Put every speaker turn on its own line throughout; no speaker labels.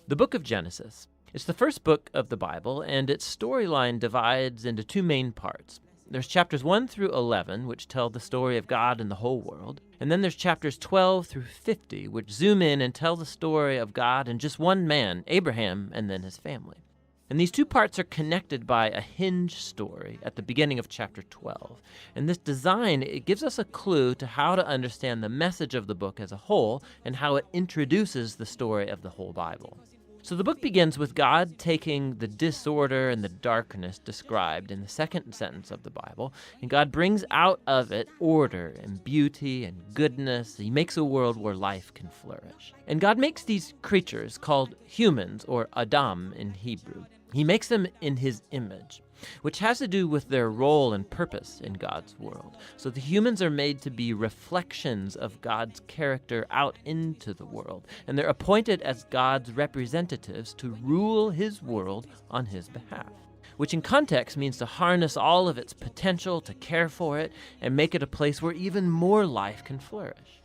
The book of Genesis. It's the first book of the Bible, and its storyline divides into two main parts. There's chapters 1 through 11, which tell the story of God and the whole world. And then there's chapters 12 through 50, which zoom in and tell the story of God and just one man, Abraham, and then his family. And these two parts are connected by a hinge story at the beginning of chapter 12. And this design, it gives us a clue to how to understand the message of the book as a whole and how it introduces the story of the whole Bible. So the book begins with God taking the disorder and the darkness described in the second sentence of the Bible, and God brings out of it order and beauty and goodness. He makes a world where life can flourish. And God makes these creatures called humans, or Adam in Hebrew. He makes them in his image, which has to do with their role and purpose in God's world. So the humans are made to be reflections of God's character out into the world, and they're appointed as God's representatives to rule his world on his behalf, which in context means to harness all of its potential, to care for it, and make it a place where even more life can flourish.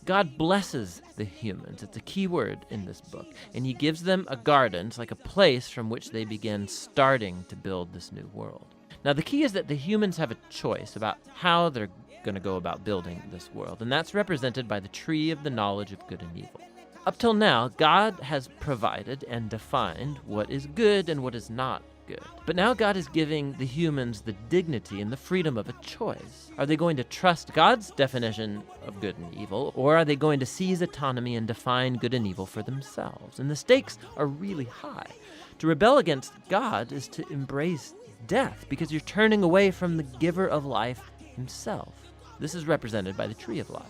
God blesses the humans. It's a key word in this book. And he gives them a garden. It's like a place from which they begin starting to build this new world. Now, the key is that the humans have a choice about how they're going to go about building this world. And that's represented by the tree of the knowledge of good and evil. Up till now, God has provided and defined what is good and what is not good. But now God is giving the humans the dignity and the freedom of a choice. Are they going to trust God's definition of good and evil, or are they going to seize autonomy and define good and evil for themselves? And the stakes are really high. To rebel against God is to embrace death, because you're turning away from the giver of life himself. This is represented by the tree of life.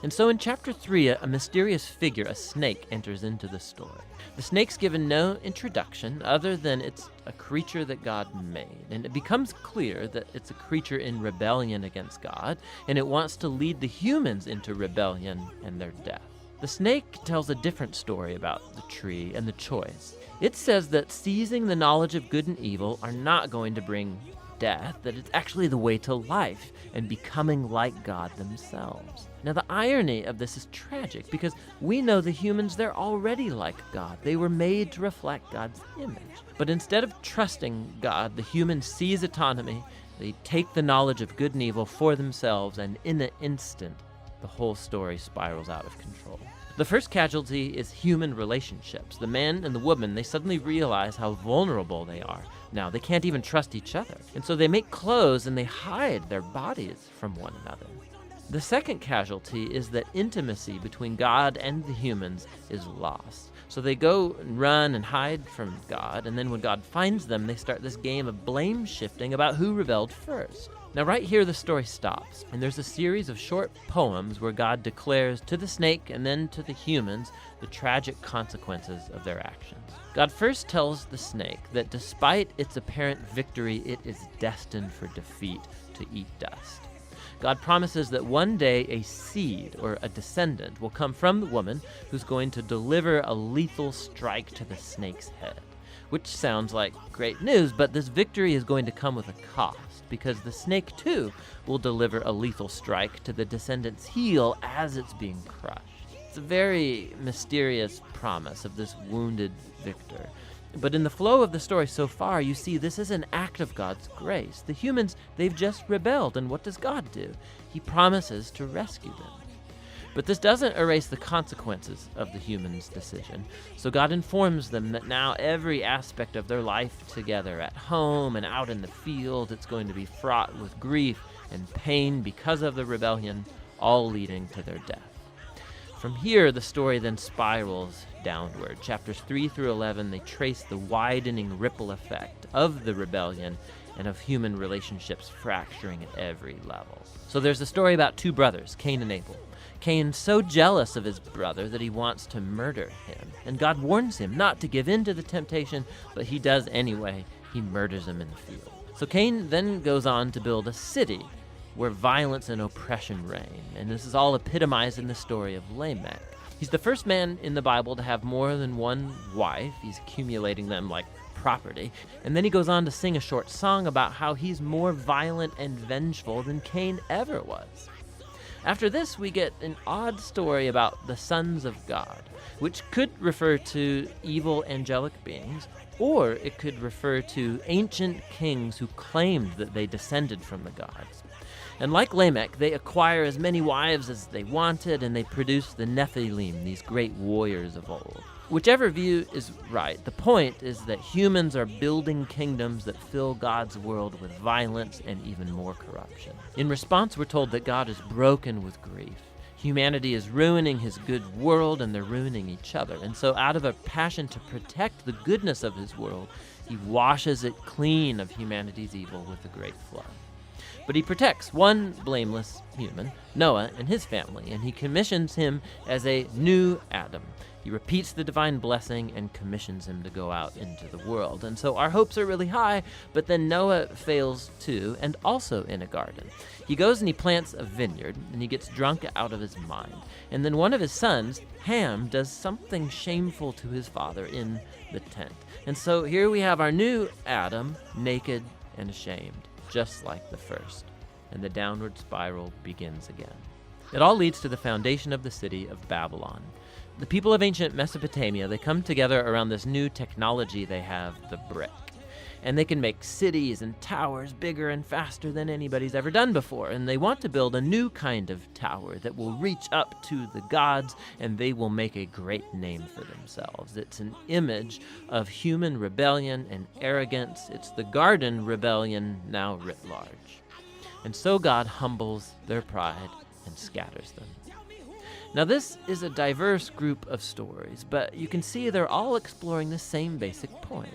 And so in chapter 3, a mysterious figure, a snake, enters into the story. The snake's given no introduction other than it's a creature that God made. And it becomes clear that it's a creature in rebellion against God, and it wants to lead the humans into rebellion and their death. The snake tells a different story about the tree and the choice. It says that seizing the knowledge of good and evil are not going to bring death, that it's actually the way to life and becoming like God themselves. Now, the irony of this is tragic, because we know the humans, they're already like God. They were made to reflect God's image. But instead of trusting God, the humans seize autonomy, they take the knowledge of good and evil for themselves, and in an instant, the whole story spirals out of control. The first casualty is human relationships. The man and the woman, they suddenly realize how vulnerable they are. Now, they can't even trust each other. And so they make clothes and they hide their bodies from one another. The second casualty is that intimacy between God and the humans is lost. So they go and run and hide from God, and then when God finds them, they start this game of blame shifting about who rebelled first. Now, right here, the story stops, and there's a series of short poems where God declares to the snake and then to the humans the tragic consequences of their actions. God first tells the snake that despite its apparent victory, it is destined for defeat, to eat dust. God promises that one day a seed, or a descendant, will come from the woman who's going to deliver a lethal strike to the snake's head. Which sounds like great news, but this victory is going to come with a cost, because the snake, too, will deliver a lethal strike to the descendant's heel as it's being crushed. It's a very mysterious promise of this wounded victor. But in the flow of the story so far, you see this is an act of God's grace. The humans, they've just rebelled, and what does God do? He promises to rescue them. But this doesn't erase the consequences of the humans' decision. So God informs them that now every aspect of their life together, at home and out in the field, it's going to be fraught with grief and pain because of the rebellion, all leading to their death. From here, the story then spirals downward. Chapters 3 through 11, they trace the widening ripple effect of the rebellion and of human relationships fracturing at every level. So there's a story about two brothers, Cain and Abel. Cain's so jealous of his brother that he wants to murder him. And God warns him not to give in to the temptation, but he does anyway. He murders him in the field. So Cain then goes on to build a city where violence and oppression reign. And this is all epitomized in the story of Lamech. He's the first man in the Bible to have more than one wife. He's accumulating them like property. And then he goes on to sing a short song about how he's more violent and vengeful than Cain ever was. After this, we get an odd story about the sons of God, which could refer to evil angelic beings, or it could refer to ancient kings who claimed that they descended from the gods. And like Lamech, they acquire as many wives as they wanted, and they produce the Nephilim, these great warriors of old. Whichever view is right, the point is that humans are building kingdoms that fill God's world with violence and even more corruption. In response, we're told that God is broken with grief. Humanity is ruining his good world, and they're ruining each other. And so out of a passion to protect the goodness of his world, he washes it clean of humanity's evil with a great flood. But he protects one blameless human, Noah, and his family, and he commissions him as a new Adam. He repeats the divine blessing and commissions him to go out into the world. And so our hopes are really high, but then Noah fails too, and also in a garden. He goes and he plants a vineyard, and he gets drunk out of his mind. And then one of his sons, Ham, does something shameful to his father in the tent. And so here we have our new Adam, naked and ashamed, just like the first. And the downward spiral begins again. It all leads to the foundation of the city of Babylon. The people of ancient Mesopotamia, they come together around this new technology they have, the brick. And they can make cities and towers bigger and faster than anybody's ever done before. And they want to build a new kind of tower that will reach up to the gods, and they will make a great name for themselves. It's an image of human rebellion and arrogance. It's the garden rebellion now writ large. And so God humbles their pride and scatters them. Now this is a diverse group of stories, but you can see they're all exploring the same basic point.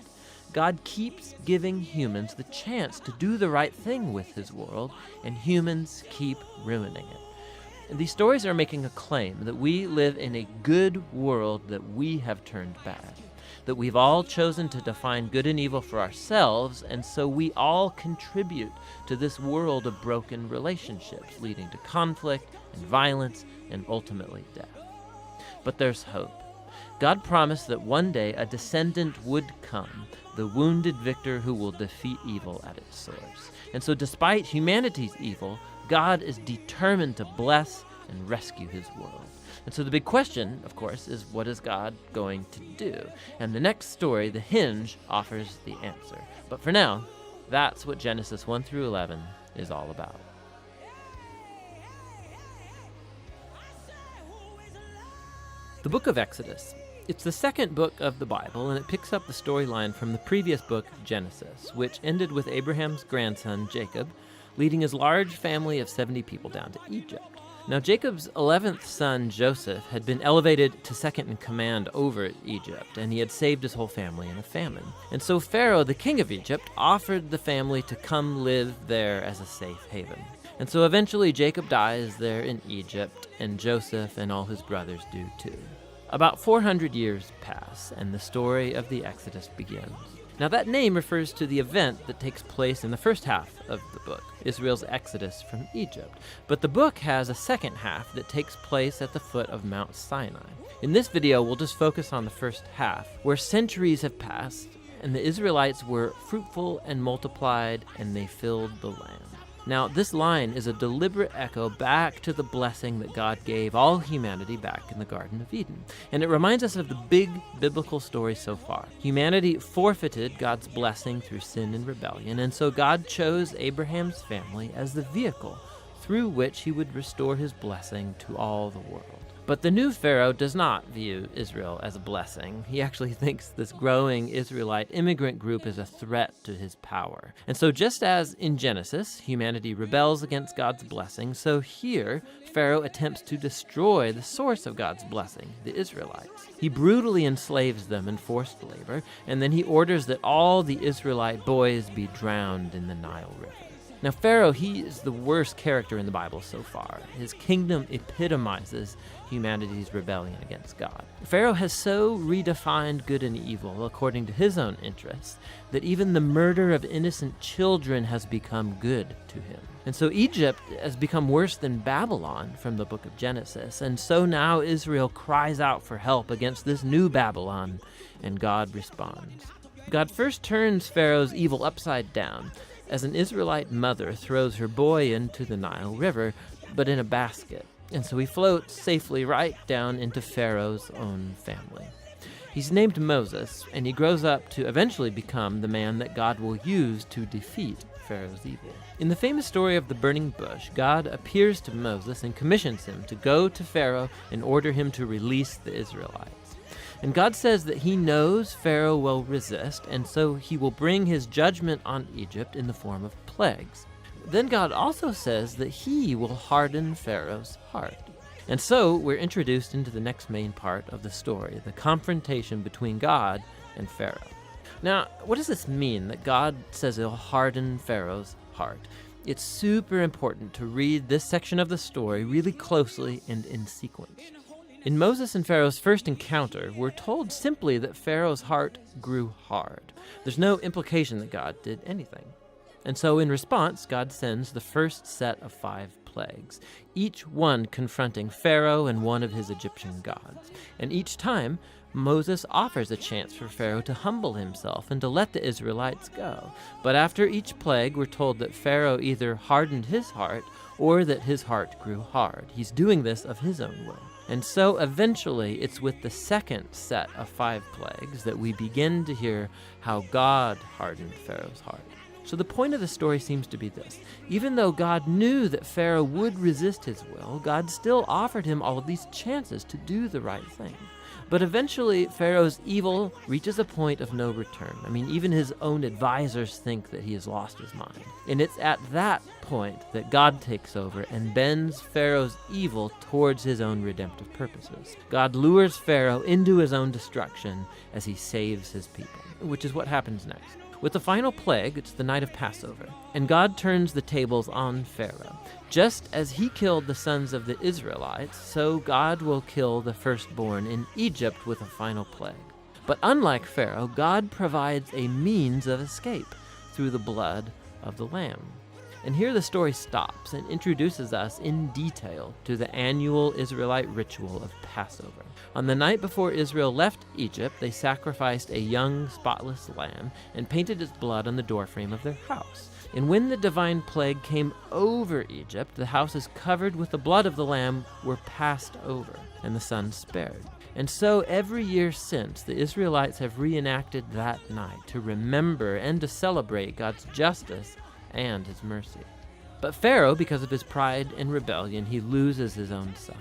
God keeps giving humans the chance to do the right thing with his world, and humans keep ruining it. And these stories are making a claim that we live in a good world that we have turned bad, that we've all chosen to define good and evil for ourselves, and so we all contribute to this world of broken relationships, leading to conflict and violence and ultimately death. But there's hope. God promised that one day a descendant would come, the wounded victor who will defeat evil at its source. And so despite humanity's evil, God is determined to bless and rescue his world. And so the big question, of course, is what is God going to do? And the next story, The Hinge, offers the answer. But for now, that's what Genesis 1 through 11 is all about. The book of Exodus. It's the second book of the Bible, and it picks up the storyline from the previous book, Genesis, which ended with Abraham's grandson, Jacob, leading his large family of 70 people down to Egypt. Now, Jacob's 11th son, Joseph, had been elevated to second in command over Egypt, and he had saved his whole family in a famine. And so Pharaoh, the king of Egypt, offered the family to come live there as a safe haven. And so eventually Jacob dies there in Egypt, and Joseph and all his brothers do too. About 400 years pass, and the story of the Exodus begins. Now that name refers to the event that takes place in the first half of the book, Israel's exodus from Egypt. But the book has a second half that takes place at the foot of Mount Sinai. In this video, we'll just focus on the first half, where centuries have passed, and the Israelites were fruitful and multiplied, and they filled the land. Now, this line is a deliberate echo back to the blessing that God gave all humanity back in the Garden of Eden. And it reminds us of the big biblical story so far. Humanity forfeited God's blessing through sin and rebellion, and so God chose Abraham's family as the vehicle through which he would restore his blessing to all the world. But the new Pharaoh does not view Israel as a blessing. He actually thinks this growing Israelite immigrant group is a threat to his power. And so just as in Genesis, humanity rebels against God's blessing, so here, Pharaoh attempts to destroy the source of God's blessing, the Israelites. He brutally enslaves them in forced labor, and then he orders that all the Israelite boys be drowned in the Nile River. Now, Pharaoh, he is the worst character in the Bible so far. His kingdom epitomizes humanity's rebellion against God. Pharaoh has so redefined good and evil according to his own interests that even the murder of innocent children has become good to him. And so Egypt has become worse than Babylon from the book of Genesis. And so now Israel cries out for help against this new Babylon, and God responds. God first turns Pharaoh's evil upside down, as an Israelite mother throws her boy into the Nile River, but in a basket. And so he floats safely right down into Pharaoh's own family. He's named Moses, and he grows up to eventually become the man that God will use to defeat Pharaoh's evil. In the famous story of the burning bush, God appears to Moses and commissions him to go to Pharaoh and order him to release the Israelites. And God says that he knows Pharaoh will resist, and so he will bring his judgment on Egypt in the form of plagues. Then God also says that he will harden Pharaoh's heart. And so we're introduced into the next main part of the story, the confrontation between God and Pharaoh. Now, what does this mean that God says he'll harden Pharaoh's heart? It's super important to read this section of the story really closely and in sequence. In Moses and Pharaoh's first encounter, we're told simply that Pharaoh's heart grew hard. There's no implication that God did anything. And so in response, God sends the first set of 5 plagues, each one confronting Pharaoh and one of his Egyptian gods. And each time, Moses offers a chance for Pharaoh to humble himself and to let the Israelites go. But after each plague, we're told that Pharaoh either hardened his heart or that his heart grew hard. He's doing this of his own will. And so eventually, it's with the second set of 5 plagues that we begin to hear how God hardened Pharaoh's heart. So the point of the story seems to be this. Even though God knew that Pharaoh would resist his will, God still offered him all of these chances to do the right thing. But eventually, Pharaoh's evil reaches a point of no return. I mean, even his own advisors think that he has lost his mind. And it's at that point that God takes over and bends Pharaoh's evil towards his own redemptive purposes. God lures Pharaoh into his own destruction as he saves his people, which is what happens next. With the final plague, it's the night of Passover, and God turns the tables on Pharaoh. Just as he killed the sons of the Israelites, so God will kill the firstborn in Egypt with a final plague. But unlike Pharaoh, God provides a means of escape through the blood of the Lamb. And here the story stops and introduces us in detail to the annual Israelite ritual of Passover. On the night before Israel left Egypt, they sacrificed a young, spotless lamb and painted its blood on the doorframe of their house. And when the divine plague came over Egypt, the houses covered with the blood of the lamb were passed over, and the sons spared. And so every year since, the Israelites have reenacted that night to remember and to celebrate God's justice and his mercy. But Pharaoh, because of his pride and rebellion, he loses his own son,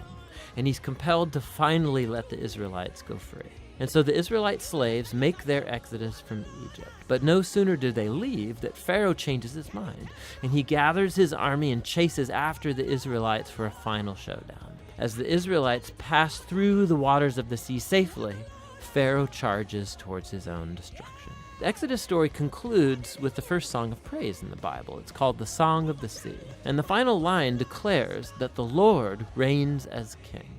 and he's compelled to finally let the Israelites go free. And so the Israelite slaves make their exodus from Egypt. But no sooner do they leave that Pharaoh changes his mind, and he gathers his army and chases after the Israelites for a final showdown. As the Israelites pass through the waters of the sea safely, Pharaoh charges towards his own destruction. The Exodus story concludes with the first song of praise in the Bible. It's called the Song of the Sea. And the final line declares that the Lord reigns as king.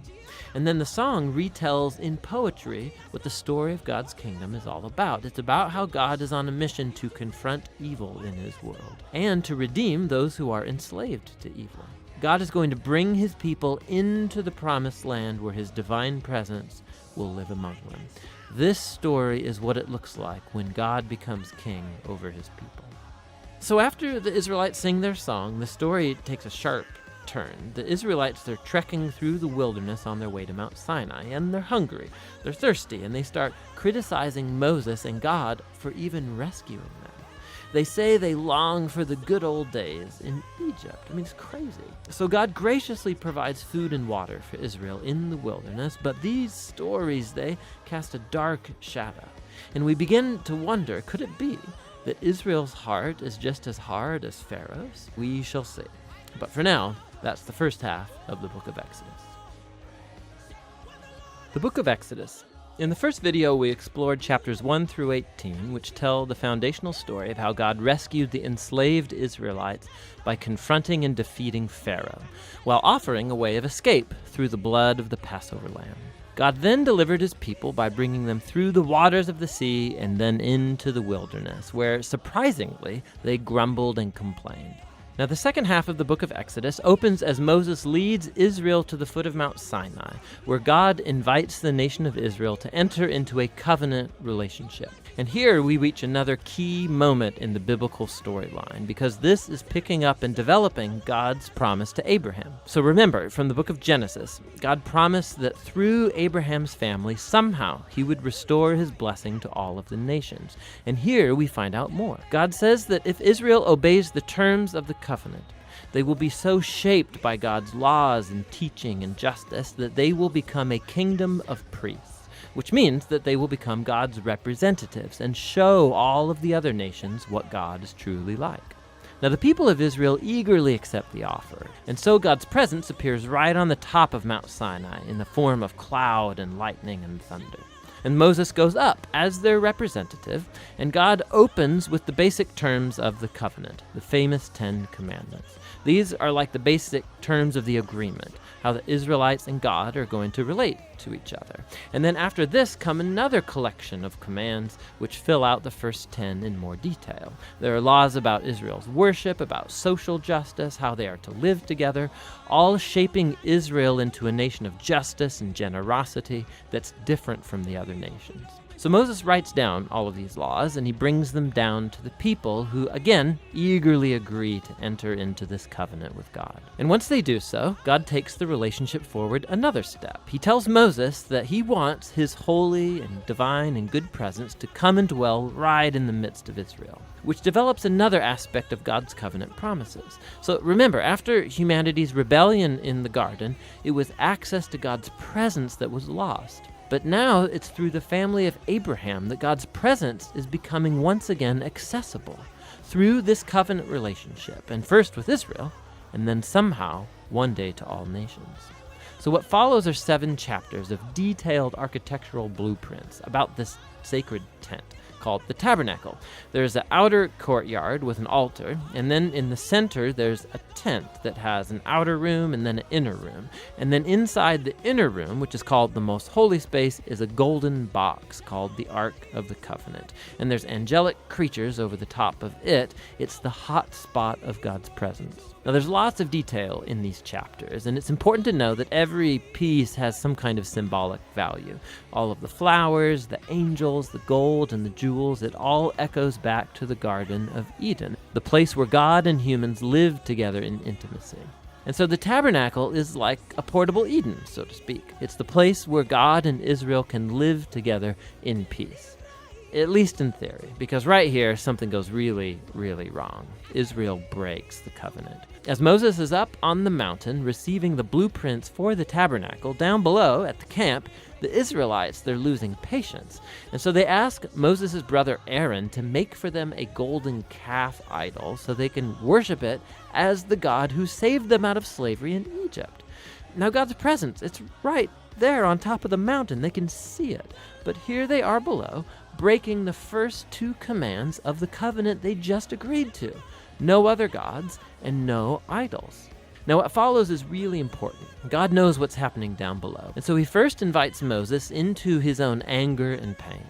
And then the song retells in poetry what the story of God's kingdom is all about. It's about how God is on a mission to confront evil in his world and to redeem those who are enslaved to evil. God is going to bring his people into the promised land where his divine presence will live among them. This story is what it looks like when God becomes king over his people. So after the Israelites sing their song, the story takes a sharp turn. The Israelites, they're trekking through the wilderness on their way to Mount Sinai, and they're hungry, they're thirsty, and they start criticizing Moses and God for even rescuing them. They say they long for the good old days in Egypt. I mean, it's crazy. So God graciously provides food and water for Israel in the wilderness, but these stories, they cast a dark shadow. And we begin to wonder, could it be that Israel's heart is just as hard as Pharaoh's? We shall see. But for now, that's the first half of the book of Exodus. The book of Exodus. In the first video, we explored chapters 1 through 18, which tell the foundational story of how God rescued the enslaved Israelites by confronting and defeating Pharaoh, while offering a way of escape through the blood of the Passover lamb. God then delivered his people by bringing them through the waters of the sea and then into the wilderness, where, surprisingly, they grumbled and complained. Now, the second half of the book of Exodus opens as Moses leads Israel to the foot of Mount Sinai, where God invites the nation of Israel to enter into a covenant relationship. And here we reach another key moment in the biblical storyline, because this is picking up and developing God's promise to Abraham. So remember, from the book of Genesis, God promised that through Abraham's family, somehow he would restore his blessing to all of the nations. And here we find out more. God says that if Israel obeys the terms of the covenant, they will be so shaped by God's laws and teaching and justice that they will become a kingdom of priests, which means that they will become God's representatives and show all of the other nations what God is truly like. Now the people of Israel eagerly accept the offer, and so God's presence appears right on the top of Mount Sinai in the form of cloud and lightning and thunder. And Moses goes up as their representative, and God opens with the basic terms of the covenant, the famous 10 Commandments. These are like the basic terms of the agreement, how the Israelites and God are going to relate to each other. And then after this come another collection of commands which fill out the first 10 in more detail. There are laws about Israel's worship, about social justice, how they are to live together, all shaping Israel into a nation of justice and generosity that's different from the other nations. So Moses writes down all of these laws, and he brings them down to the people who, again, eagerly agree to enter into this covenant with God. And once they do so, God takes the relationship forward another step. He tells Moses that he wants his holy and divine and good presence to come and dwell right in the midst of Israel, which develops another aspect of God's covenant promises. So remember, after humanity's rebellion in the garden, it was access to God's presence that was lost. But now it's through the family of Abraham that God's presence is becoming once again accessible through this covenant relationship, and first with Israel, and then somehow one day to all nations. So what follows are 7 chapters of detailed architectural blueprints about this sacred tent called the tabernacle. There's an outer courtyard with an altar, and then in the center there's a tent that has an outer room and then an inner room. And then inside the inner room, which is called the most holy space, is a golden box called the Ark of the Covenant. And there's angelic creatures over the top of it. It's the hot spot of God's presence. Now there's lots of detail in these chapters, and it's important to know that every piece has some kind of symbolic value. All of the flowers, the angels, the gold, and the jewels, it all echoes back to the Garden of Eden, the place where God and humans lived together in intimacy. And so the tabernacle is like a portable Eden, so to speak. It's the place where God and Israel can live together in peace. At least in theory, because right here, something goes really, really wrong. Israel breaks the covenant. As Moses is up on the mountain receiving the blueprints for the tabernacle, down below at the camp, the Israelites, they're losing patience. And so they ask Moses' brother Aaron to make for them a golden calf idol so they can worship it as the God who saved them out of slavery in Egypt. Now God's presence, it's right there on top of the mountain. They can see it. But here they are below, breaking the first 2 commands of the covenant they just agreed to. No other gods and no idols. Now what follows is really important. God knows what's happening down below. And so he first invites Moses into his own anger and pain.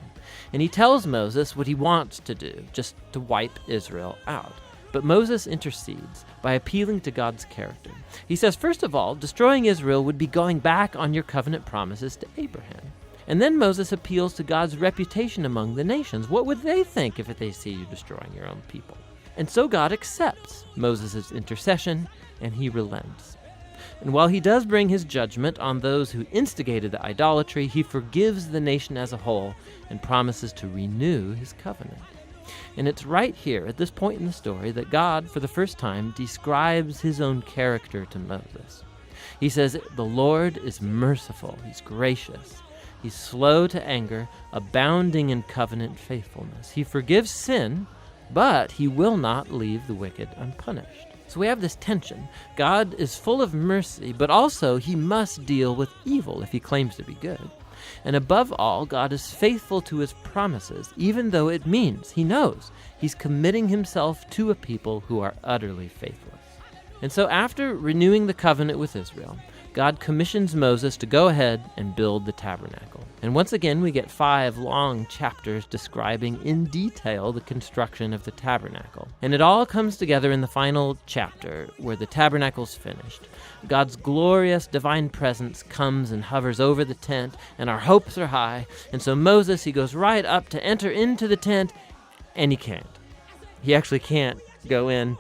And he tells Moses what he wants to do, just to wipe Israel out. But Moses intercedes by appealing to God's character. He says, first of all, destroying Israel would be going back on your covenant promises to Abraham. And then Moses appeals to God's reputation among the nations. What would they think if they see you destroying your own people? And so God accepts Moses' intercession, and he relents. And while he does bring his judgment on those who instigated the idolatry, he forgives the nation as a whole and promises to renew his covenant. And it's right here, at this point in the story, that God, for the first time, describes his own character to Moses. He says, the Lord is merciful, he's gracious. He's slow to anger, abounding in covenant faithfulness. He forgives sin, but he will not leave the wicked unpunished. So we have this tension. God is full of mercy, but also he must deal with evil if he claims to be good. And above all, God is faithful to his promises, even though it means, he knows, he's committing himself to a people who are utterly faithless. And so after renewing the covenant with Israel, God commissions Moses to go ahead and build the tabernacle. And once again, we get 5 long chapters describing in detail the construction of the tabernacle. And it all comes together in the final chapter where the tabernacle's finished. God's glorious divine presence comes and hovers over the tent, and our hopes are high. And so Moses, he goes right up to enter into the tent, and he can't. He actually can't go in,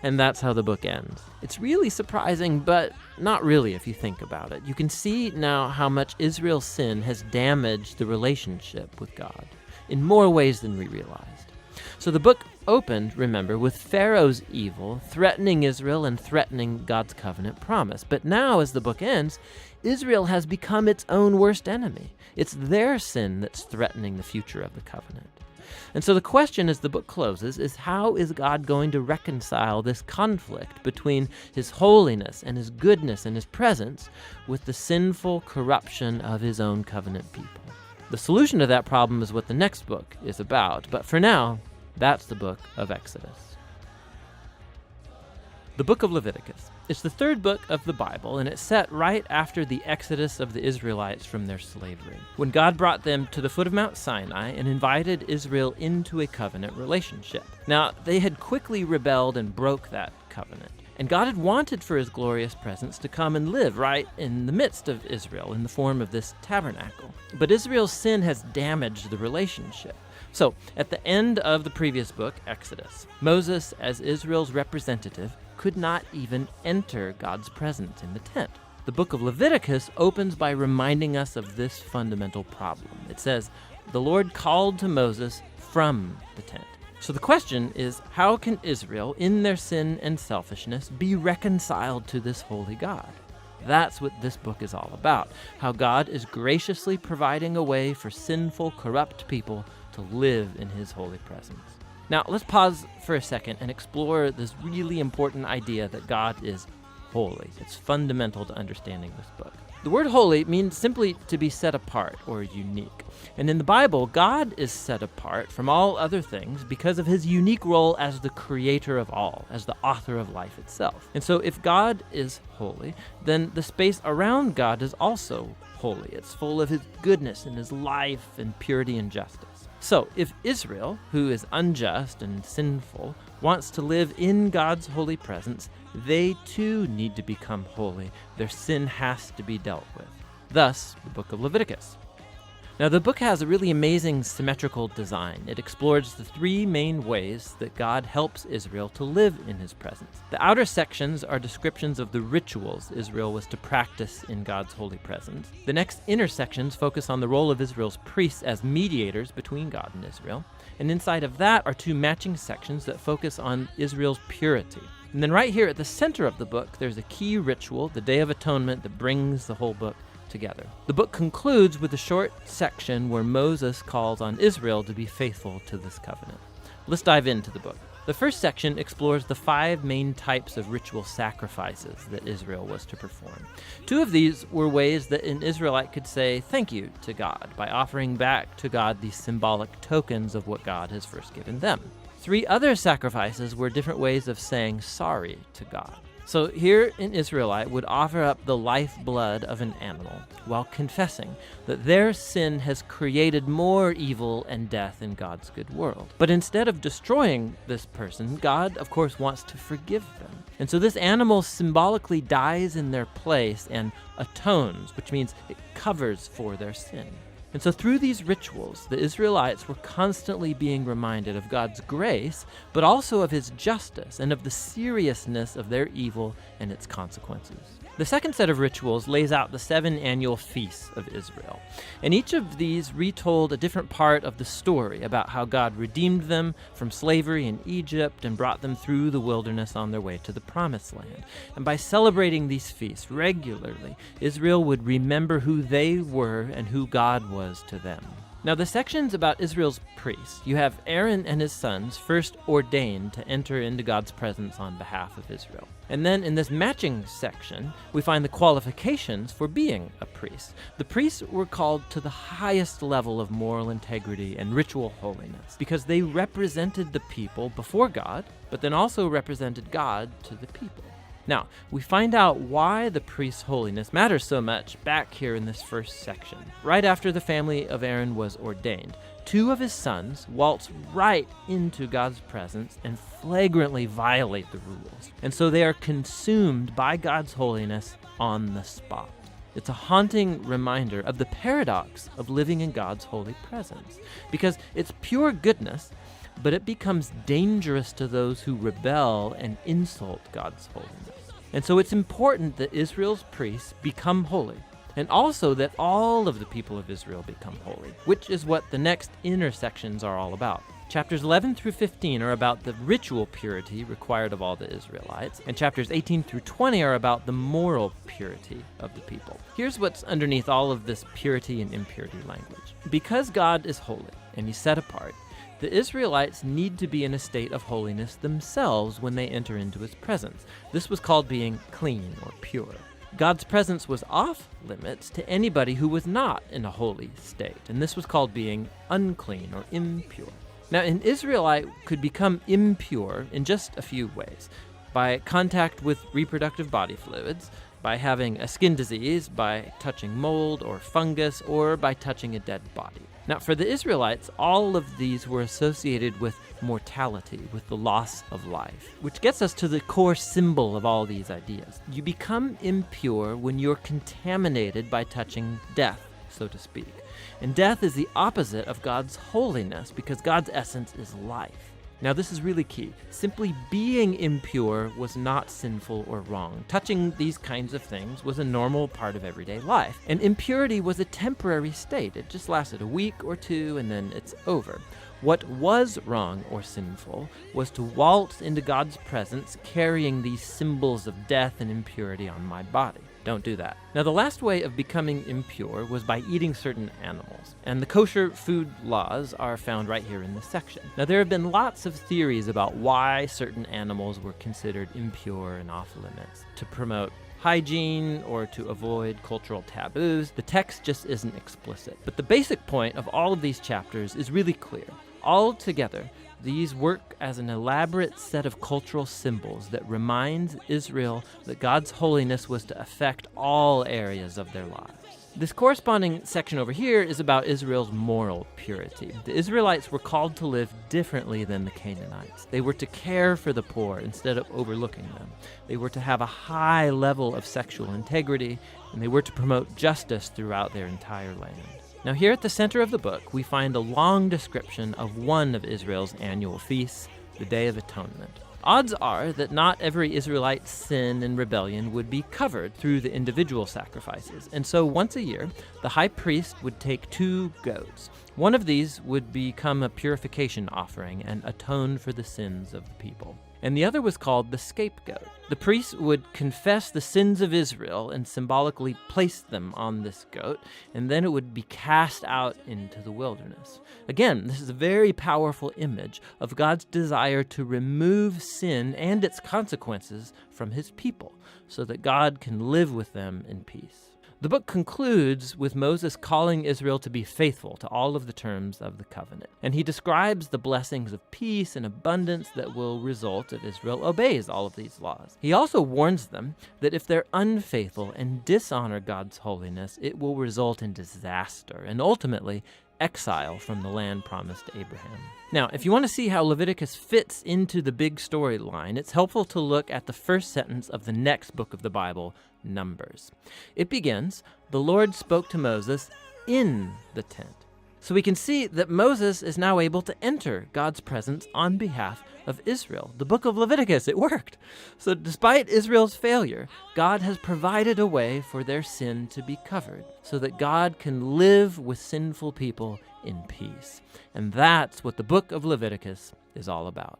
and that's how the book ends. It's really surprising, but not really if you think about it. You can see now how much Israel's sin has damaged the relationship with God in more ways than we realized. So the book opened, remember, with Pharaoh's evil threatening Israel and threatening God's covenant promise. But now, as the book ends, Israel has become its own worst enemy. It's their sin that's threatening the future of the covenant. And so the question as the book closes is, how is God going to reconcile this conflict between his holiness and his goodness and his presence with the sinful corruption of his own covenant people? The solution to that problem is what the next book is about, but for now, that's the book of Exodus. The book of Leviticus. It's the 3rd book of the Bible, and it's set right after the exodus of the Israelites from their slavery, when God brought them to the foot of Mount Sinai and invited Israel into a covenant relationship. Now, they had quickly rebelled and broke that covenant, and God had wanted for his glorious presence to come and live right in the midst of Israel in the form of this tabernacle. But Israel's sin has damaged the relationship. So, at the end of the previous book, Exodus, Moses, as Israel's representative, could not even enter God's presence in the tent. The book of Leviticus opens by reminding us of this fundamental problem. It says, "The Lord called to Moses from the tent." So the question is, how can Israel, in their sin and selfishness, be reconciled to this holy God? That's what this book is all about, how God is graciously providing a way for sinful, corrupt people to live in his holy presence. Now, let's pause for a second and explore this really important idea that God is holy. It's fundamental to understanding this book. The word holy means simply to be set apart or unique. And in the Bible, God is set apart from all other things because of his unique role as the creator of all, as the author of life itself. And so if God is holy, then the space around God is also holy. It's full of his goodness and his life and purity and justice. So, if Israel, who is unjust and sinful, wants to live in God's holy presence, they too need to become holy. Their sin has to be dealt with. Thus, the book of Leviticus. Now, the book has a really amazing symmetrical design. It explores the 3 main ways that God helps Israel to live in his presence. The outer sections are descriptions of the rituals Israel was to practice in God's holy presence. The next inner sections focus on the role of Israel's priests as mediators between God and Israel. And inside of that are 2 matching sections that focus on Israel's purity. And then right here at the center of the book, there's a key ritual, the Day of Atonement, that brings the whole book together. The book concludes with a short section where Moses calls on Israel to be faithful to this covenant. Let's dive into the book. The first section explores the 5 main types of ritual sacrifices that Israel was to perform. 2 of these were ways that an Israelite could say thank you to God by offering back to God these symbolic tokens of what God has first given them. 3 other sacrifices were different ways of saying sorry to God. So here an Israelite would offer up the lifeblood of an animal while confessing that their sin has created more evil and death in God's good world. But instead of destroying this person, God, of course, wants to forgive them. And so this animal symbolically dies in their place and atones, which means it covers for their sin. And so through these rituals, the Israelites were constantly being reminded of God's grace, but also of his justice and of the seriousness of their evil and its consequences. The second set of rituals lays out the 7 annual feasts of Israel. And each of these retold a different part of the story about how God redeemed them from slavery in Egypt and brought them through the wilderness on their way to the Promised Land. And by celebrating these feasts regularly, Israel would remember who they were and who God was to them. Now, the sections about Israel's priests, you have Aaron and his sons first ordained to enter into God's presence on behalf of Israel. And then in this matching section, we find the qualifications for being a priest. The priests were called to the highest level of moral integrity and ritual holiness because they represented the people before God, but then also represented God to the people. Now, we find out why the priest's holiness matters so much back here in this first section. Right after the family of Aaron was ordained, 2 of his sons waltz right into God's presence and flagrantly violate the rules. And so they are consumed by God's holiness on the spot. It's a haunting reminder of the paradox of living in God's holy presence, because it's pure goodness, but it becomes dangerous to those who rebel and insult God's holiness. And so it's important that Israel's priests become holy, and also that all of the people of Israel become holy, which is what the next intersections are all about. Chapters 11 through 15 are about the ritual purity required of all the Israelites, and chapters 18 through 20 are about the moral purity of the people. Here's what's underneath all of this purity and impurity language. Because God is holy and he's set apart, the Israelites need to be in a state of holiness themselves when they enter into his presence. This was called being clean or pure. God's presence was off limits to anybody who was not in a holy state, and this was called being unclean or impure. Now, an Israelite could become impure in just a few ways: by contact with reproductive body fluids, by having a skin disease, by touching mold or fungus, or by touching a dead body. Now, for the Israelites, all of these were associated with mortality, with the loss of life, which gets us to the core symbol of all these ideas. You become impure when you're contaminated by touching death, so to speak. And death is the opposite of God's holiness, because God's essence is life. Now, this is really key. Simply being impure was not sinful or wrong. Touching these kinds of things was a normal part of everyday life. And impurity was a temporary state. It just lasted a week or two, and then it's over. What was wrong or sinful was to waltz into God's presence carrying these symbols of death and impurity on my body. Don't do that. Now, the last way of becoming impure was by eating certain animals, and the kosher food laws are found right here in this section. Now, there have been lots of theories about why certain animals were considered impure and off limits. To promote hygiene or to avoid cultural taboos, the text just isn't explicit. But the basic point of all of these chapters is really clear. All together, these work as an elaborate set of cultural symbols that reminds Israel that God's holiness was to affect all areas of their lives. This corresponding section over here is about Israel's moral purity. The Israelites were called to live differently than the Canaanites. They were to care for the poor instead of overlooking them. They were to have a high level of sexual integrity, and they were to promote justice throughout their entire land. Now, here at the center of the book, we find a long description of one of Israel's annual feasts, the Day of Atonement. Odds are that not every Israelite's sin and rebellion would be covered through the individual sacrifices, and so once a year, the high priest would take 2 goats. One of these would become a purification offering and atone for the sins of the people, and the other was called the scapegoat. The priest would confess the sins of Israel and symbolically place them on this goat, and then it would be cast out into the wilderness. Again, this is a very powerful image of God's desire to remove sin and its consequences from his people, so that God can live with them in peace. The book concludes with Moses calling Israel to be faithful to all of the terms of the covenant, and he describes the blessings of peace and abundance that will result if Israel obeys all of these laws. He also warns them that if they're unfaithful and dishonor God's holiness, it will result in disaster and ultimately exile from the land promised to Abraham. Now, if you want to see how Leviticus fits into the big storyline, it's helpful to look at the first sentence of the next book of the Bible, Numbers. It begins, "The Lord spoke to Moses in the tent." So we can see that Moses is now able to enter God's presence on behalf of Israel. The book of Leviticus, it worked. So despite Israel's failure, God has provided a way for their sin to be covered so that God can live with sinful people in peace. And that's what the book of Leviticus is all about.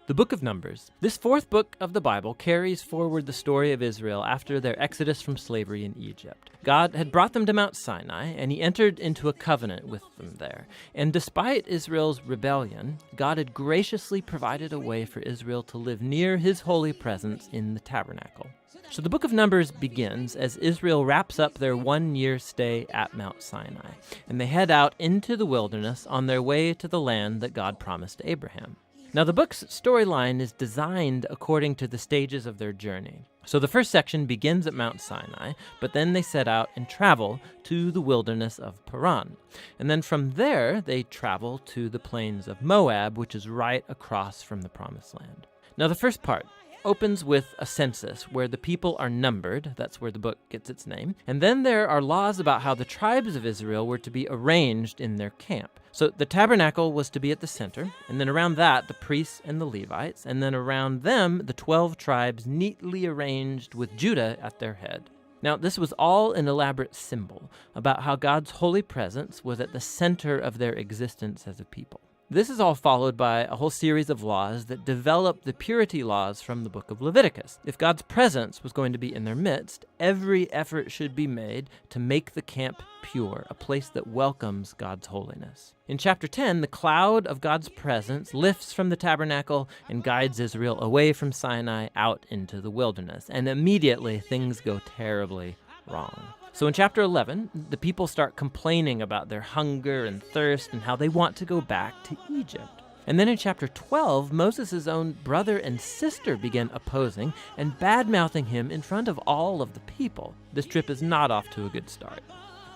The book of Numbers. This 4th book of the Bible carries forward the story of Israel after their exodus from slavery in Egypt. God had brought them to Mount Sinai, and he entered into a covenant with them there. And despite Israel's rebellion, God had graciously provided a way for Israel to live near his holy presence in the tabernacle. So the book of Numbers begins as Israel wraps up their 1-year stay at Mount Sinai, and they head out into the wilderness on their way to the land that God promised to Abraham. Now, the book's storyline is designed according to the stages of their journey. So the first section begins at Mount Sinai, but then they set out and travel to the wilderness of Paran. And then from there, they travel to the plains of Moab, which is right across from the Promised Land. Now, the first part opens with a census where the people are numbered. That's where the book gets its name. And then there are laws about how the tribes of Israel were to be arranged in their camp. So the tabernacle was to be at the center, and then around that, the priests and the Levites, and then around them, the 12 tribes neatly arranged with Judah at their head. Now, this was all an elaborate symbol about how God's holy presence was at the center of their existence as a people. This is all followed by a whole series of laws that develop the purity laws from the book of Leviticus. If God's presence was going to be in their midst, every effort should be made to make the camp pure, a place that welcomes God's holiness. In chapter 10, the cloud of God's presence lifts from the tabernacle and guides Israel away from Sinai out into the wilderness, and immediately things go terribly wrong. So in chapter 11, the people start complaining about their hunger and thirst and how they want to go back to Egypt. And then in chapter 12, Moses' own brother and sister begin opposing and bad-mouthing him in front of all of the people. This trip is not off to a good start.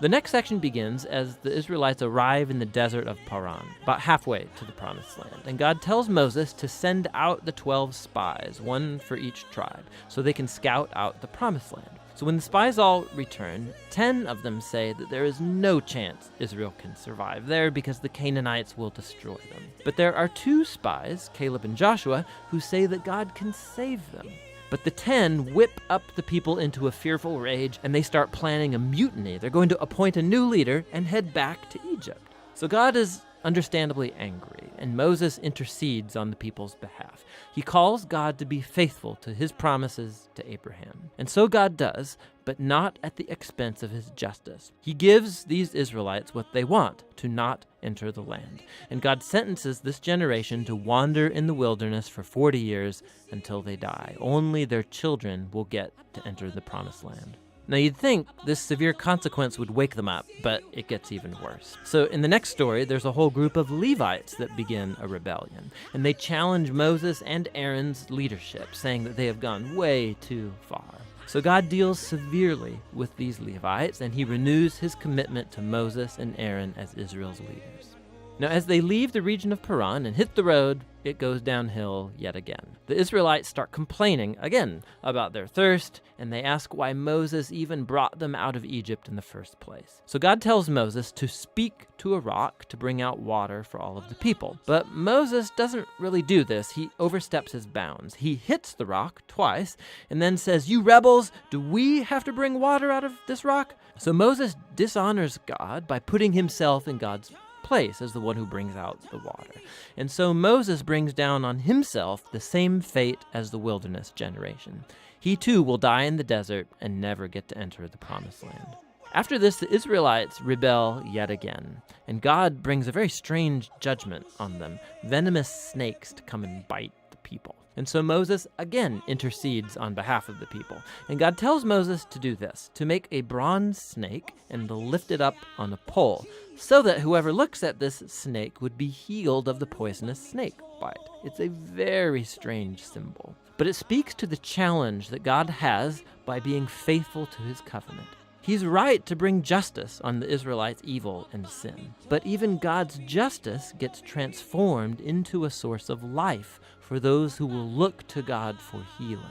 The next section begins as the Israelites arrive in the desert of Paran, about halfway to the Promised Land. And God tells Moses to send out the 12 spies, one for each tribe, so they can scout out the Promised Land. So when the spies all return, 10 of them say that there is no chance Israel can survive there because the Canaanites will destroy them. But there are 2 spies, Caleb and Joshua, who say that God can save them. But the 10 whip up the people into a fearful rage, and they start planning a mutiny. They're going to appoint a new leader and head back to Egypt. So God is understandably angry, and Moses intercedes on the people's behalf. He calls God to be faithful to his promises to Abraham. And so God does, but not at the expense of his justice. He gives these Israelites what they want, to not enter the land. And God sentences this generation to wander in the wilderness for 40 years until they die. Only their children will get to enter the Promised Land. Now, you'd think this severe consequence would wake them up, but it gets even worse. So in the next story, there's a whole group of Levites that begin a rebellion, and they challenge Moses and Aaron's leadership, saying that they have gone way too far. So God deals severely with these Levites, and he renews his commitment to Moses and Aaron as Israel's leaders. Now, as they leave the region of Paran and hit the road, it goes downhill yet again. The Israelites start complaining again about their thirst, and they ask why Moses even brought them out of Egypt in the first place. So God tells Moses to speak to a rock to bring out water for all of the people. But Moses doesn't really do this. He oversteps his bounds. He hits the rock twice and then says, "You rebels, do we have to bring water out of this rock?" So Moses dishonors God by putting himself in God's place as the one who brings out the water. And so Moses brings down on himself the same fate as the wilderness generation. He too will die in the desert and never get to enter the Promised Land. After this, the Israelites rebel yet again, and God brings a very strange judgment on them, venomous snakes to come and bite the people. And so Moses again intercedes on behalf of the people. And God tells Moses to do this, to make a bronze snake and to lift it up on a pole, so that whoever looks at this snake would be healed of the poisonous snake bite. It's a very strange symbol, but it speaks to the challenge that God has by being faithful to his covenant. He's right to bring justice on the Israelites' evil and sin, but even God's justice gets transformed into a source of life for those who will look to God for healing.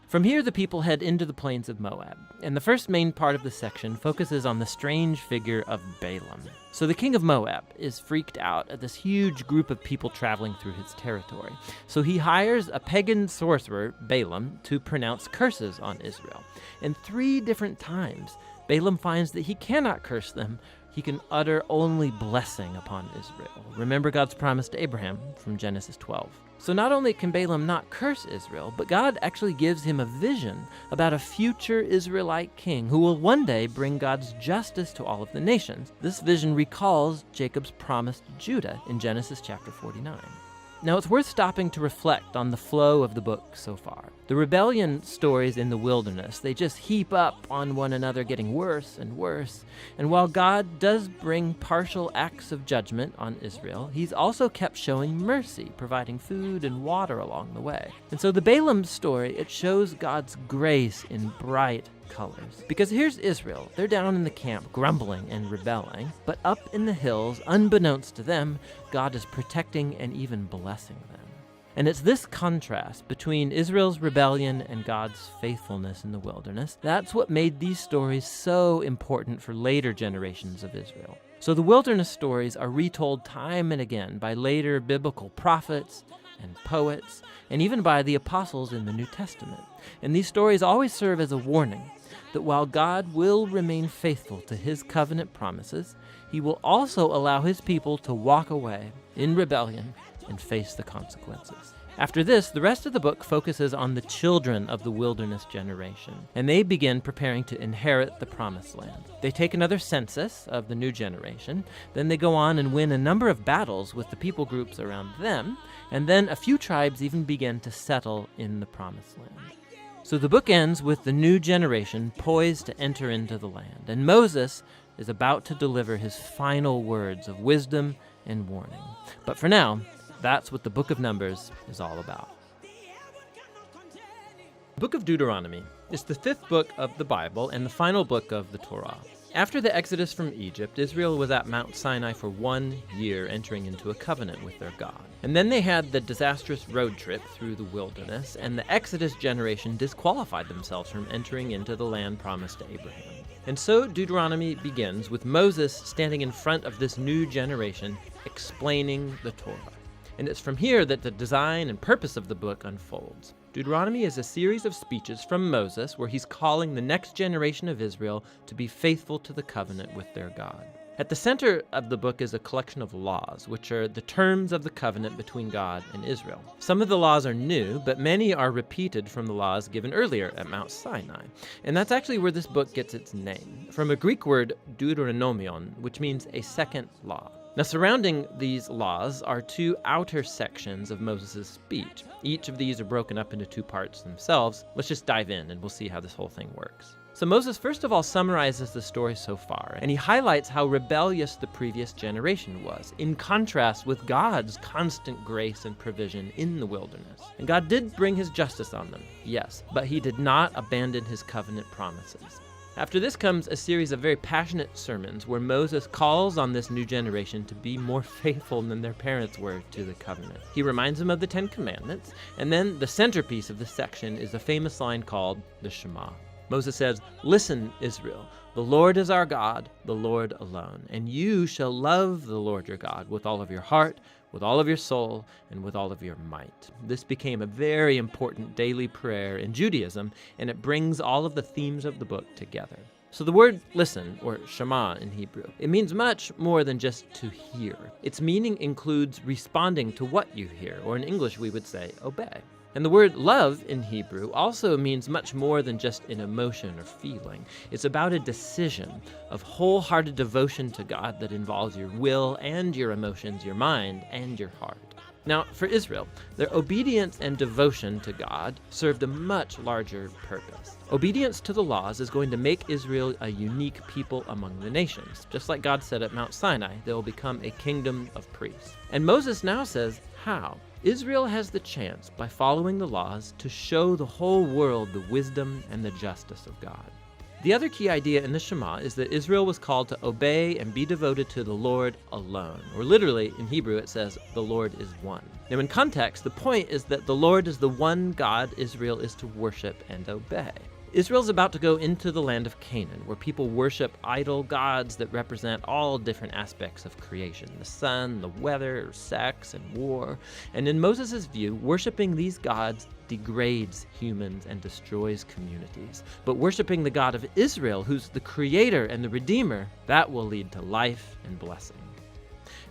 From here, the people head into the plains of Moab, and the first main part of the section focuses on the strange figure of Balaam. So the king of Moab is freaked out at this huge group of people traveling through his territory. So he hires a pagan sorcerer, Balaam, to pronounce curses on Israel. And 3 different times, Balaam finds that he cannot curse them. He can utter only blessing upon Israel. Remember God's promise to Abraham from Genesis 12. So not only can Balaam not curse Israel, but God actually gives him a vision about a future Israelite king who will one day bring God's justice to all of the nations. This vision recalls Jacob's promise to Judah in Genesis chapter 49. Now, it's worth stopping to reflect on the flow of the book so far. The rebellion stories in the wilderness, they just heap up on one another, getting worse and worse. And while God does bring partial acts of judgment on Israel, he's also kept showing mercy, providing food and water along the way. And so the Balaam story, it shows God's grace in bright colors. Because here's Israel. They're down in the camp, grumbling and rebelling. But up in the hills, unbeknownst to them, God is protecting and even blessing them. And it's this contrast between Israel's rebellion and God's faithfulness in the wilderness. That's what made these stories so important for later generations of Israel. So the wilderness stories are retold time and again by later biblical prophets and poets, and even by the apostles in the New Testament. And these stories always serve as a warning that while God will remain faithful to his covenant promises, he will also allow his people to walk away in rebellion and face the consequences. After this, the rest of the book focuses on the children of the wilderness generation, and they begin preparing to inherit the promised land. They take another census of the new generation, then they go on and win a number of battles with the people groups around them, and then a few tribes even begin to settle in the promised land. So the book ends with the new generation poised to enter into the land, and Moses is about to deliver his final words of wisdom and warning. But for now, that's what the book of Numbers is all about. The book of Deuteronomy is the fifth book of the Bible and the final book of the Torah. After the exodus from Egypt, Israel was at Mount Sinai for 1 year, entering into a covenant with their God. And then they had the disastrous road trip through the wilderness, and the Exodus generation disqualified themselves from entering into the land promised to Abraham. And so Deuteronomy begins with Moses standing in front of this new generation, explaining the Torah. And it's from here that the design and purpose of the book unfolds. Deuteronomy is a series of speeches from Moses where he's calling the next generation of Israel to be faithful to the covenant with their God. At the center of the book is a collection of laws, which are the terms of the covenant between God and Israel. Some of the laws are new, but many are repeated from the laws given earlier at Mount Sinai. And that's actually where this book gets its name, from a Greek word deuteronomion, which means a second law. Now, surrounding these laws are two outer sections of Moses' speech. Each of these are broken up into two parts themselves. Let's just dive in and we'll see how this whole thing works. So Moses first of all summarizes the story so far, and he highlights how rebellious the previous generation was, in contrast with God's constant grace and provision in the wilderness. And God did bring his justice on them, yes, but he did not abandon his covenant promises. After this comes a series of very passionate sermons where Moses calls on this new generation to be more faithful than their parents were to the covenant. He reminds them of the 10 Commandments, and then the centerpiece of this section is a famous line called the Shema. Moses says, "Listen, Israel, the Lord is our God, the Lord alone, and you shall love the Lord your God with all of your heart, with all of your soul, and with all of your might." This became a very important daily prayer in Judaism, and it brings all of the themes of the book together. So the word listen, or Shema in Hebrew, it means much more than just to hear. Its meaning includes responding to what you hear, or in English we would say obey. And the word love in Hebrew also means much more than just an emotion or feeling. It's about a decision of wholehearted devotion to God that involves your will and your emotions, your mind and your heart. Now, for Israel, their obedience and devotion to God served a much larger purpose. Obedience to the laws is going to make Israel a unique people among the nations. Just like God said at Mount Sinai, they will become a kingdom of priests. And Moses now says how. Israel has the chance, by following the laws, to show the whole world the wisdom and the justice of God. The other key idea in the Shema is that Israel was called to obey and be devoted to the Lord alone. Or literally, in Hebrew, it says, the Lord is one. Now, in context, the point is that the Lord is the one God Israel is to worship and obey. Israel's about to go into the land of Canaan, where people worship idol gods that represent all different aspects of creation: the sun, the weather, sex, and war. And in Moses' view, worshiping these gods degrades humans and destroys communities. But worshiping the God of Israel, who's the creator and the redeemer, that will lead to life and blessing.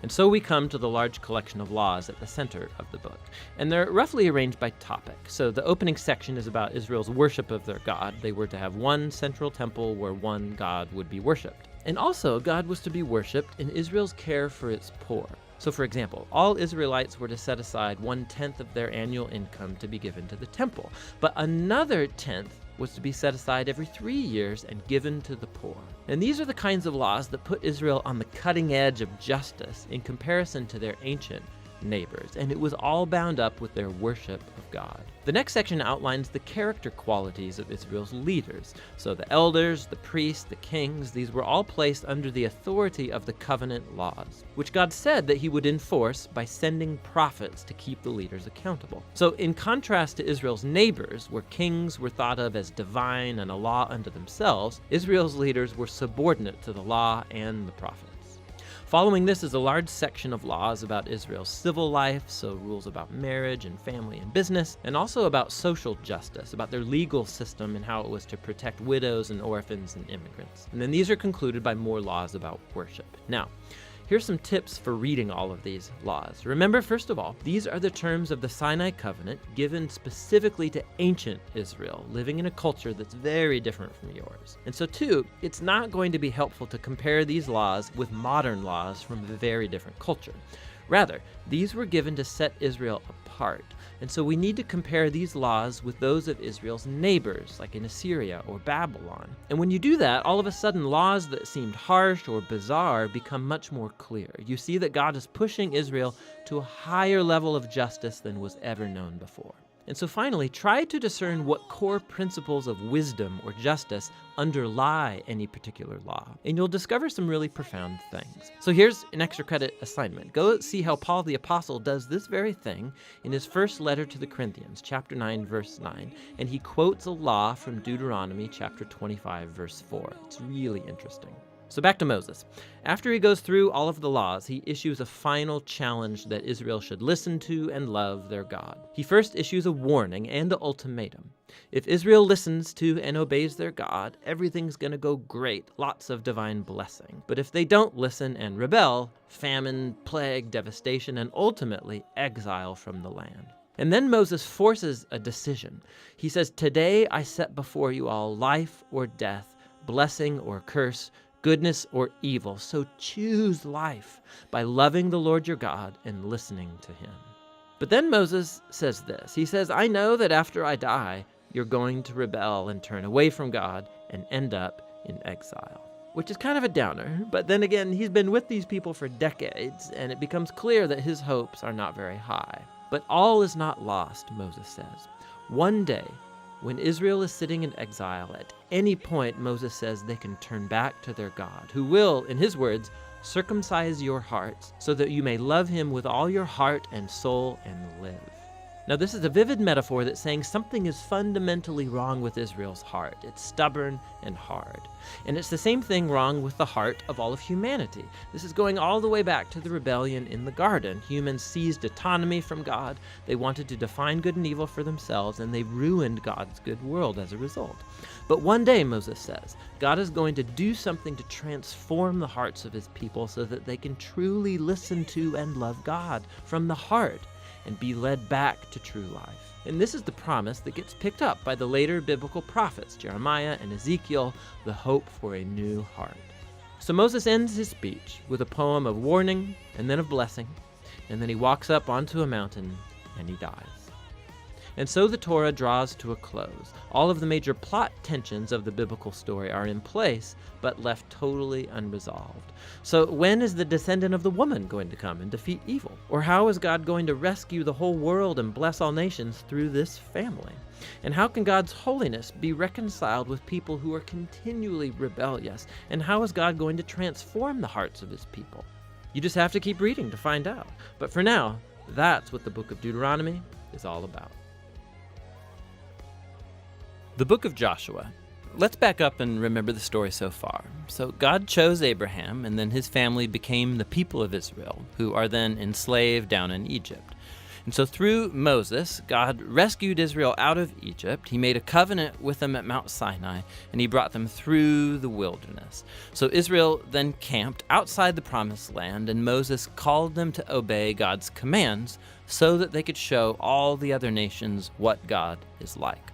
And so we come to the large collection of laws at the center of the book. And they're roughly arranged by topic. So the opening section is about Israel's worship of their God. They were to have one central temple where one God would be worshipped. And also, God was to be worshipped in Israel's care for its poor. So for example, all Israelites were to set aside 1/10 of their annual income to be given to the temple, but another 10th was to be set aside every 3 years and given to the poor. And these are the kinds of laws that put Israel on the cutting edge of justice in comparison to their ancient neighbors, and it was all bound up with their worship of God. The next section outlines the character qualities of Israel's leaders. So the elders, the priests, the kings, these were all placed under the authority of the covenant laws, which God said that he would enforce by sending prophets to keep the leaders accountable. So in contrast to Israel's neighbors, where kings were thought of as divine and a law unto themselves, Israel's leaders were subordinate to the law and the prophets. Following this is a large section of laws about Israel's civil life, so rules about marriage and family and business, and also about social justice, about their legal system and how it was to protect widows and orphans and immigrants. And then these are concluded by more laws about worship. Now, here's some tips for reading all of these laws. Remember, first of all, these are the terms of the Sinai covenant given specifically to ancient Israel, living in a culture that's very different from yours. And so two, it's not going to be helpful to compare these laws with modern laws from a very different culture. Rather, these were given to set Israel apart. And so we need to compare these laws with those of Israel's neighbors, like in Assyria or Babylon. And when you do that, all of a sudden laws that seemed harsh or bizarre become much more clear. You see that God is pushing Israel to a higher level of justice than was ever known before. And so finally, try to discern what core principles of wisdom or justice underlie any particular law, and you'll discover some really profound things. So here's an extra credit assignment. Go see how Paul the Apostle does this very thing in his first letter to the Corinthians, chapter 9, verse 9, and he quotes a law from Deuteronomy chapter 25, verse 4. It's really interesting. So back to Moses. After he goes through all of the laws, he issues a final challenge that Israel should listen to and love their God. He first issues a warning and an ultimatum. If Israel listens to and obeys their God, everything's going to go great, lots of divine blessing. But if they don't listen and rebel, famine, plague, devastation, and ultimately exile from the land. And then Moses forces a decision. He says, "Today I set before you all life or death, blessing or curse, goodness or evil. So choose life by loving the Lord your God and listening to him." But then Moses says this. He says, "I know that after I die, you're going to rebel and turn away from God and end up in exile." Which is kind of a downer, but then again, he's been with these people for decades, and it becomes clear that his hopes are not very high. But all is not lost, Moses says. One day, when Israel is sitting in exile, at any point, Moses says they can turn back to their God, who will, in his words, circumcise your hearts so that you may love him with all your heart and soul and live. Now, this is a vivid metaphor that's saying something is fundamentally wrong with Israel's heart. It's stubborn and hard. And it's the same thing wrong with the heart of all of humanity. This is going all the way back to the rebellion in the garden. Humans seized autonomy from God. They wanted to define good and evil for themselves, and they ruined God's good world as a result. But one day, Moses says, God is going to do something to transform the hearts of his people so that they can truly listen to and love God from the heart and be led back to true life. And this is the promise that gets picked up by the later biblical prophets, Jeremiah and Ezekiel, the hope for a new heart. So Moses ends his speech with a poem of warning and then of blessing, and then he walks up onto a mountain and he dies. And so the Torah draws to a close. All of the major plot tensions of the biblical story are in place, but left totally unresolved. So when is the descendant of the woman going to come and defeat evil? Or how is God going to rescue the whole world and bless all nations through this family? And how can God's holiness be reconciled with people who are continually rebellious? And how is God going to transform the hearts of his people? You just have to keep reading to find out. But for now, that's what the book of Deuteronomy is all about. The book of Joshua. Let's back up and remember the story so far. So God chose Abraham, and then his family became the people of Israel, who are then enslaved down in Egypt. And so through Moses, God rescued Israel out of Egypt. He made a covenant with them at Mount Sinai, and he brought them through the wilderness. So Israel then camped outside the promised land, and Moses called them to obey God's commands so that they could show all the other nations what God is like.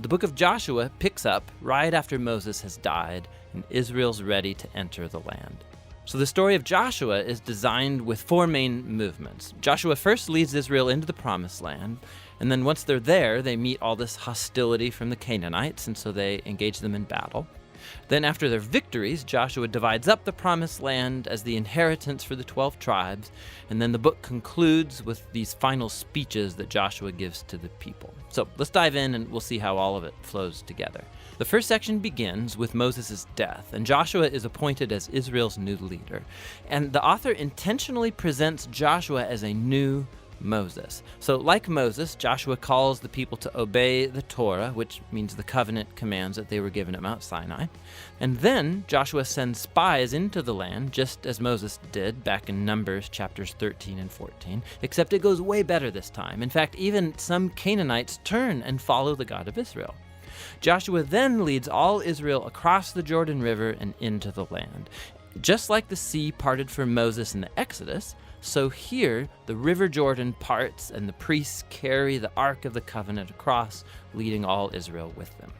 The book of Joshua picks up right after Moses has died and Israel's ready to enter the land. So the story of Joshua is designed with four main movements. Joshua first leads Israel into the Promised Land, and then once they're there, they meet all this hostility from the Canaanites, and so they engage them in battle. Then after their victories, Joshua divides up the Promised Land as the inheritance for the 12 tribes, and then the book concludes with these final speeches that Joshua gives to the people. So let's dive in and we'll see how all of it flows together. The first section begins with Moses' death, and Joshua is appointed as Israel's new leader. And the author intentionally presents Joshua as a new Moses. So like Moses, Joshua calls the people to obey the Torah, which means the covenant commands that they were given at Mount Sinai. And then Joshua sends spies into the land, just as Moses did back in Numbers chapters 13 and 14, except it goes way better this time. In fact, even some Canaanites turn and follow the God of Israel. Joshua then leads all Israel across the Jordan River and into the land. Just like the sea parted for Moses in the Exodus, so here the river Jordan parts and the priests carry the Ark of the Covenant across, leading all Israel with them.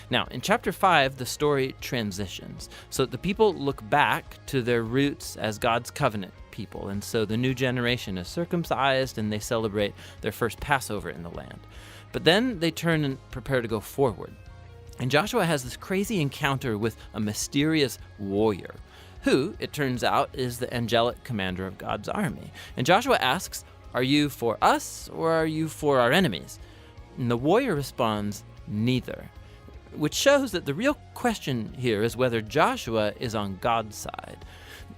Now, in chapter 5, the story transitions. So the people look back to their roots as God's covenant people, and so the new generation is circumcised and they celebrate their first Passover in the land. But then they turn and prepare to go forward. And Joshua has this crazy encounter with a mysterious warrior, who, it turns out, is the angelic commander of God's army. And Joshua asks, "Are you for us or are you for our enemies?" And the warrior responds, "Neither," which shows that the real question here is whether Joshua is on God's side.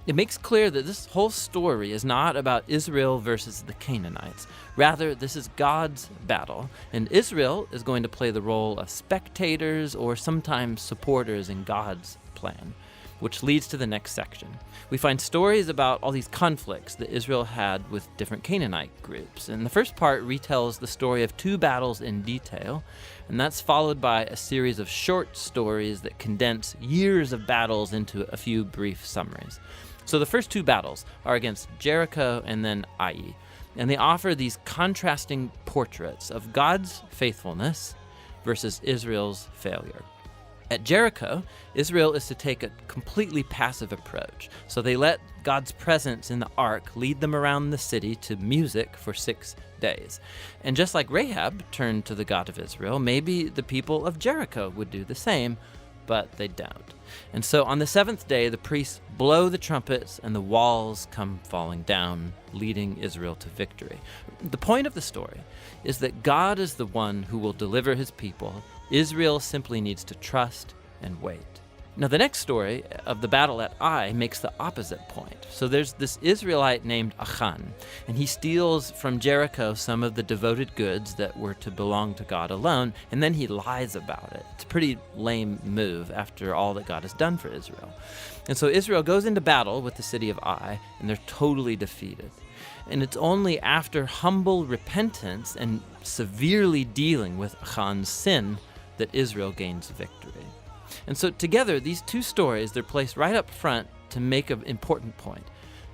It makes clear that this whole story is not about Israel versus the Canaanites. Rather, this is God's battle, and Israel is going to play the role of spectators or sometimes supporters in God's plan, which leads to the next section. We find stories about all these conflicts that Israel had with different Canaanite groups, and the first part retells the story of 2 battles in detail, and that's followed by a series of short stories that condense years of battles into a few brief summaries. So the first 2 battles are against Jericho and then Ai, and they offer these contrasting portraits of God's faithfulness versus Israel's failure. At Jericho, Israel is to take a completely passive approach. So they let God's presence in the ark lead them around the city to music for 6 days. And just like Rahab turned to the God of Israel, maybe the people of Jericho would do the same, but they don't. And so on the 7th day, the priests blow the trumpets and the walls come falling down, leading Israel to victory. The point of the story is that God is the one who will deliver his people. Israel simply needs to trust and wait. Now, the next story of the battle at Ai makes the opposite point. So there's this Israelite named Achan, and he steals from Jericho some of the devoted goods that were to belong to God alone, and then he lies about it. It's a pretty lame move after all that God has done for Israel. And so Israel goes into battle with the city of Ai, and they're totally defeated. And it's only after humble repentance and severely dealing with Achan's sin that Israel gains victory. And so together, these 2 stories, they're placed right up front to make an important point.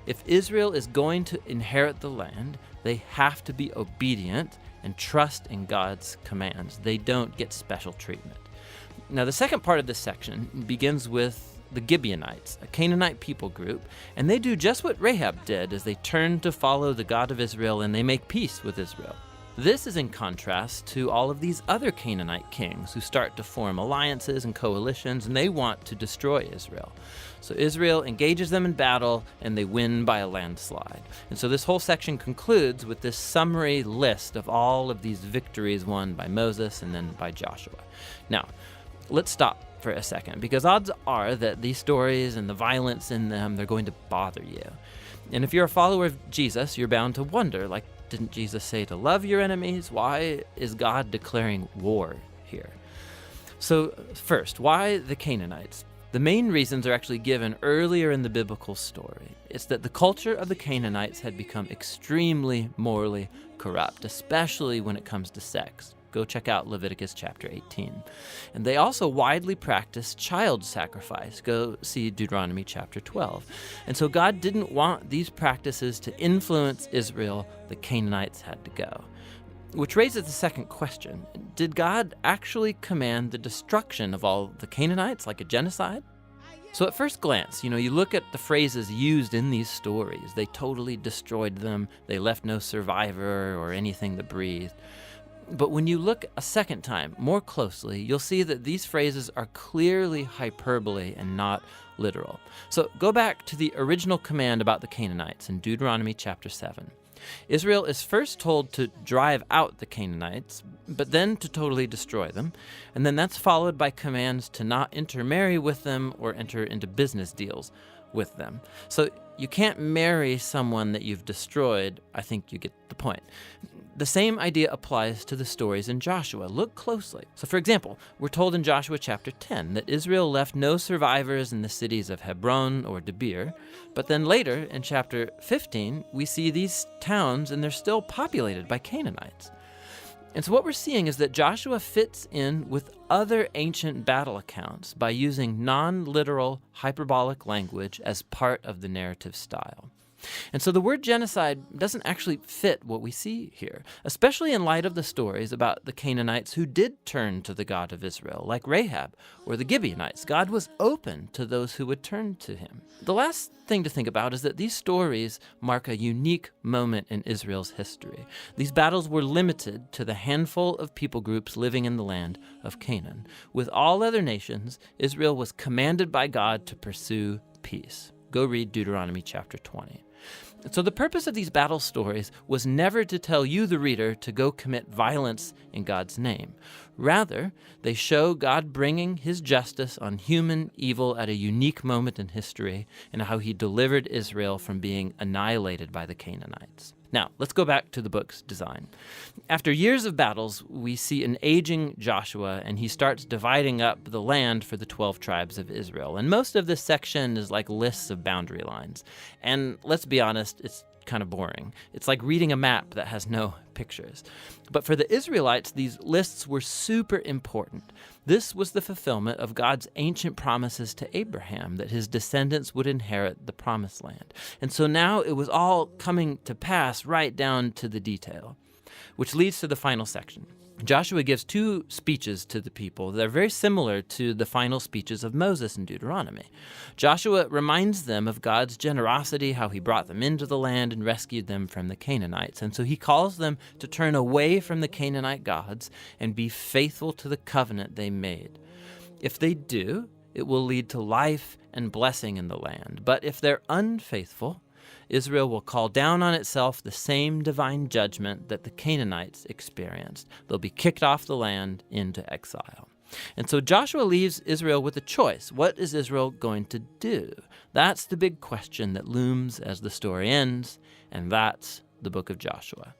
If Israel is going to inherit the land, they have to be obedient and trust in God's commands. They don't get special treatment. Now, the second part of this section begins with the Gibeonites, a Canaanite people group, and they do just what Rahab did as they turn to follow the God of Israel and they make peace with Israel. This is in contrast to all of these other Canaanite kings who start to form alliances and coalitions, and they want to destroy Israel. So Israel engages them in battle, and they win by a landslide. And so this whole section concludes with this summary list of all of these victories won by Moses and then by Joshua. Now, let's stop for a second, because odds are that these stories and the violence in them, they're going to bother you. And if you're a follower of Jesus, you're bound to wonder, didn't Jesus say to love your enemies? Why is God declaring war here? So first, why the Canaanites? The main reasons are actually given earlier in the biblical story. It's that the culture of the Canaanites had become extremely morally corrupt, especially when it comes to sex. Go check out Leviticus chapter 18. And they also widely practiced child sacrifice. Go see Deuteronomy chapter 12. And so God didn't want these practices to influence Israel. The Canaanites had to go. Which raises the second question. Did God actually command the destruction of all the Canaanites, like a genocide? So at first glance, you look at the phrases used in these stories. They totally destroyed them. They left no survivor or anything that breathed. But when you look a second time, more closely, you'll see that these phrases are clearly hyperbole and not literal. So go back to the original command about the Canaanites in Deuteronomy chapter 7. Israel is first told to drive out the Canaanites, but then to totally destroy them. And then that's followed by commands to not intermarry with them or enter into business deals with them. So you can't marry someone that you've destroyed. I think you get the point. The same idea applies to the stories in Joshua. Look closely. So for example, we're told in Joshua chapter 10 that Israel left no survivors in the cities of Hebron or Debir. But then later in chapter 15, we see these towns and they're still populated by Canaanites. And so what we're seeing is that Joshua fits in with other ancient battle accounts by using non-literal hyperbolic language as part of the narrative style. And so the word genocide doesn't actually fit what we see here, especially in light of the stories about the Canaanites who did turn to the God of Israel, like Rahab or the Gibeonites. God was open to those who would turn to him. The last thing to think about is that these stories mark a unique moment in Israel's history. These battles were limited to the handful of people groups living in the land of Canaan. With all other nations, Israel was commanded by God to pursue peace. Go read Deuteronomy chapter 20. So the purpose of these battle stories was never to tell you, the reader, to go commit violence in God's name. Rather, they show God bringing his justice on human evil at a unique moment in history and how he delivered Israel from being annihilated by the Canaanites. Now, let's go back to the book's design. After years of battles, we see an aging Joshua, and he starts dividing up the land for the 12 tribes of Israel. And most of this section is like lists of boundary lines. And let's be honest, it's kind of boring. It's like reading a map that has no pictures. But for the Israelites, these lists were super important. This was the fulfillment of God's ancient promises to Abraham that his descendants would inherit the promised land. And so now it was all coming to pass right down to the detail, which leads to the final section. Joshua gives two speeches to the people that are very similar to the final speeches of Moses in Deuteronomy. Joshua reminds them of God's generosity, how he brought them into the land and rescued them from the Canaanites. And so he calls them to turn away from the Canaanite gods and be faithful to the covenant they made. If they do, it will lead to life and blessing in the land. But if they're unfaithful, Israel will call down on itself the same divine judgment that the Canaanites experienced. They'll be kicked off the land into exile. And so Joshua leaves Israel with a choice. What is Israel going to do? That's the big question that looms as the story ends, and that's the book of Joshua.